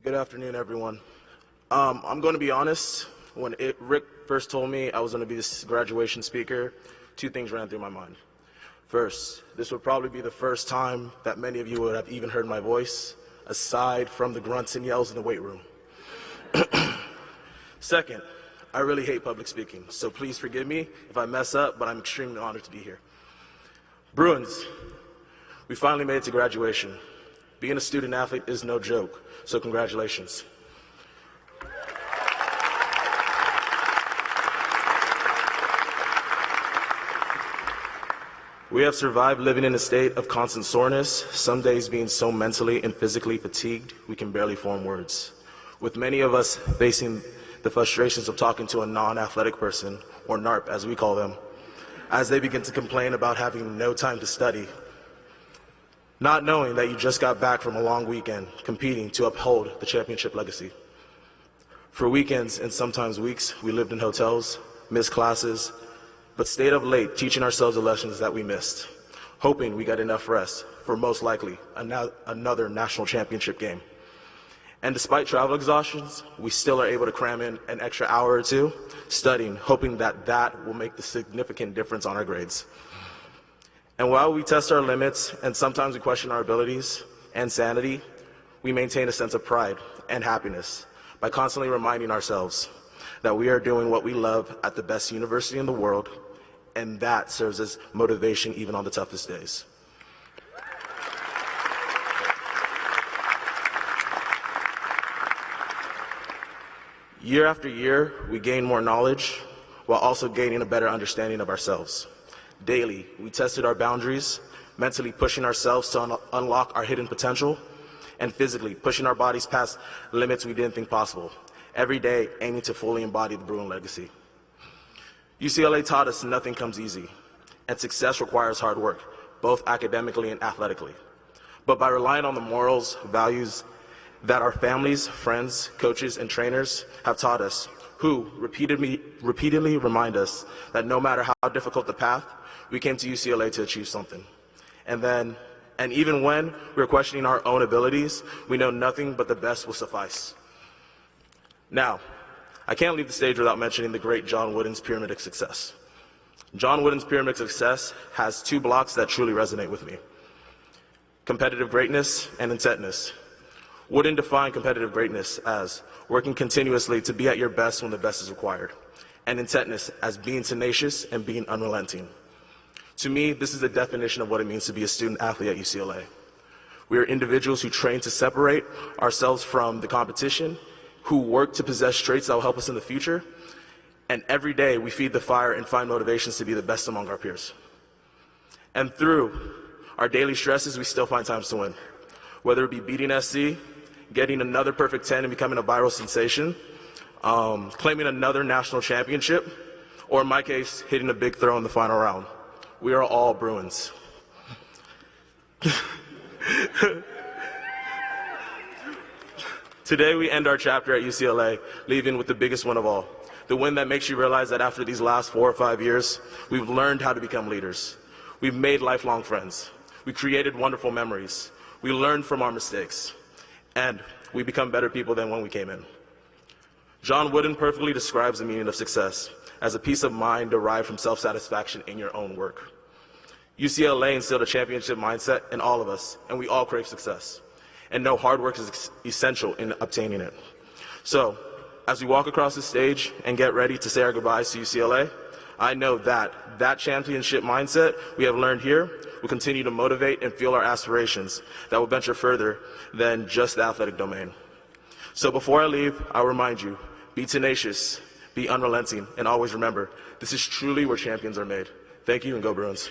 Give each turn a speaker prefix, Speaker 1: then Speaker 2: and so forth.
Speaker 1: Good afternoon, everyone. I'm going to be honest. When Rick first told me I was going to be this graduation speaker, two things ran through my mind. First, this would probably be the first time that many of you would have even heard my voice, aside from the grunts and yells in the weight room. Second, I really hate public speaking, so please forgive me if I mess up, but I'm extremely honored to be here. Bruins, we finally made it to graduation. Being a student athlete is no joke, so congratulations. We have survived living in a state of constant soreness, some days being so mentally and physically fatigued we can barely form words. With many of us facing the frustrations of talking to a non-athletic person, or NARP as we call them, as they begin to complain about having no time to study, not knowing that you just got back from a long weekend competing to uphold the championship legacy. For weekends and sometimes weeks, we lived in hotels, missed classes, but stayed up late teaching ourselves the lessons that we missed, hoping we got enough rest for most likely another national championship game. And despite travel exhaustions, we still are able to cram in an extra hour or two studying, hoping that that will make the significant difference on our grades. And while we test our limits and sometimes we question our abilities and sanity, we maintain a sense of pride and happiness by constantly reminding ourselves that we are doing what we love at the best university in the world, and that serves as motivation even on the toughest days. Year after year, we gain more knowledge while also gaining a better understanding of ourselves. Daily, we tested our boundaries, mentally pushing ourselves to unlock our hidden potential, and physically pushing our bodies past limits we didn't think possible. Every day, aiming to fully embody the Bruin legacy. UCLA taught us nothing comes easy, and success requires hard work, both academically and athletically. But by relying on the morals, values that our families, friends, coaches, and trainers have taught us, who repeatedly remind us that no matter how difficult the path, we came to UCLA to achieve something. And even when we're questioning our own abilities, we know nothing but the best will suffice. Now, I can't leave the stage without mentioning the great John Wooden's Pyramid of Success. John Wooden's Pyramid of Success has two blocks that truly resonate with me: competitive greatness and intentness. Wooden defined competitive greatness as working continuously to be at your best when the best is required, and intentness as being tenacious and being unrelenting. To me, this is the definition of what it means to be a student athlete at UCLA. We are individuals who train to separate ourselves from the competition, who work to possess traits that will help us in the future, and every day we feed the fire and find motivations to be the best among our peers. And through our daily stresses, we still find times to win. Whether it be beating SC, getting another perfect 10 and becoming a viral sensation, claiming another national championship, or in my case, hitting a big throw in the final round. We are all Bruins. Today we end our chapter at UCLA, leaving with the biggest win of all. The win that makes you realize that after these last 4 or 5 years, we've learned how to become leaders. We've made lifelong friends. We created wonderful memories. We learned from our mistakes. And we become better people than when we came in. John Wooden perfectly describes the meaning of success as a peace of mind derived from self-satisfaction in your own work. UCLA instilled a championship mindset in all of us, and we all crave success. And know hard work is essential in obtaining it. So, as we walk across the stage and get ready to say our goodbyes to UCLA, I know that that championship mindset we have learned here will continue to motivate and fuel our aspirations that will venture further than just the athletic domain. So before I leave, I'll remind you, be tenacious, be unrelenting, and always remember, this is truly where champions are made. Thank you, and go Bruins.